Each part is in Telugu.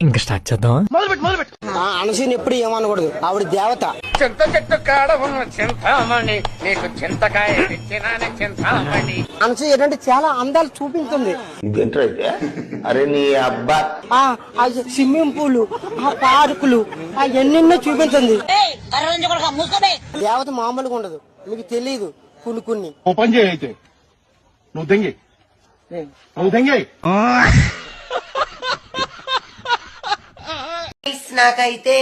ఇంకా స్టార్ట్ చేద్దాం. అనసూయని ఎప్పుడు ఏమనకూడదు, ఆవిడ దేవత. చింత చెట్టు కాడ ఉన్న చింతామణి, నీకు చింతకాయ తెచ్చినానే చింతామణి. అనసూయ ఏంటంటే చాలా అందాలు చూపించింది. అరే నీ అబ్బా ఆ స్విమ్మింగ్ పూల్, ఆ పార్కులు, ఆ ఎన్నెన్నో చూపించింది. దేవత మామూలుగా ఉండదు, మీకు తెలియదు. కొన్ని ఓ పని చేయి అయితే, నువ్వు దెంగి నాకైతే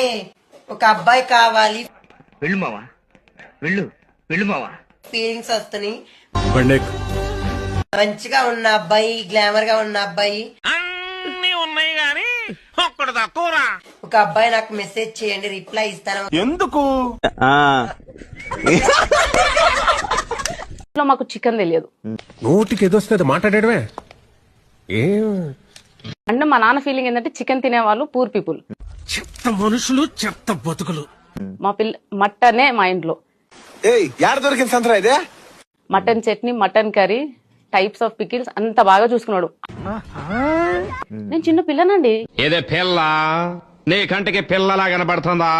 ఒక అబ్బాయి కావాలి. వెళ్ళు మావా, వెళ్ళు మావా. ఫీలింగ్స్ వస్తున్నాయి. మంచిగా ఉన్న అబ్బాయి, గ్లామర్ గా ఉన్న అబ్బాయి అన్నీ ఉన్నాయి గాని ఒక్కడు తక్కువరా. ఒక అబ్బాయి నాకు మెసేజ్ చేయండి, రిప్లై ఇస్తాను. ఎందుకు మాకు చికెన్ తెలియదు. నోటికి ఏదొస్తుంది మాట్లాడమే. అంటే మా నాన్న ఫీలింగ్ ఏంటంటే చికెన్ తినేవాళ్ళు పూర్ పీపుల్, చెత్త మనుషులు, చెత్త బతుకులు. మా మటనే మా ఇంట్లో. దొరికింది సంతరా ఇదే? Mutton chutney, mutton curry, types of pickles అంత బాగా చూసుకున్నాడు. నేను చిన్న పిల్లనండి. ఏదే పిల్ల, నీ కంటికి పిల్లలా కనబడుతుందా?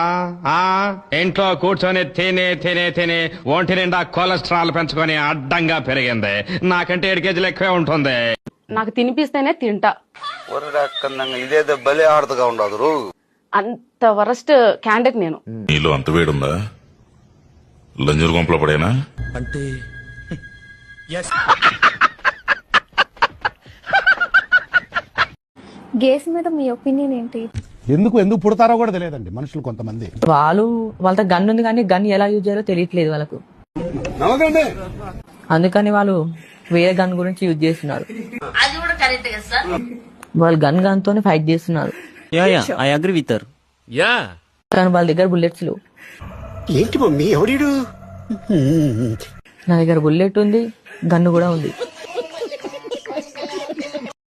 ఇంట్లో కూర్చొని తినే ఒంటి నిండా కొలెస్ట్రాల్ పెంచుకొని అడ్డంగా పెరిగింది. నాకంటే 7 కేజీలు ఎక్కువే ఉంటుంది. నాకు తినిపిస్తేనే తింటా. ఇదేదో భలే ఆడుతుగా ఉండదు. అంత వరస్ట్ క్యాండిడేట్ నేను. నీలో అంత వేడుందా? లంజూరు గుంపలో పడేనా? అంటే గేస్ మీద మీ ఒపీనియన్ ఏంటి? ఎందుకు పుడతారో కూడా తెలియదండి మనుషులు కొంతమంది. వాళ్ళతో గన్ ఉంది కానీ గన్ ఎలా యూజ్ చేయాలో తెలియట్లేదు వాళ్ళకు. అందుకని వాళ్ళు వేరే గన్ గురించి యూజ్ చేస్తున్నారు. వాళ్ళు గన్ తోనే ఫైట్ చేస్తున్నారు. I agree with her. కానీ వాళ్ళ దగ్గర బుల్లెట్స్ లేవు. ఏంటి మమ్మీ ఎవడీడు? నా దగ్గర బుల్లెట్ ఉంది, గన్ను కూడా ఉంది.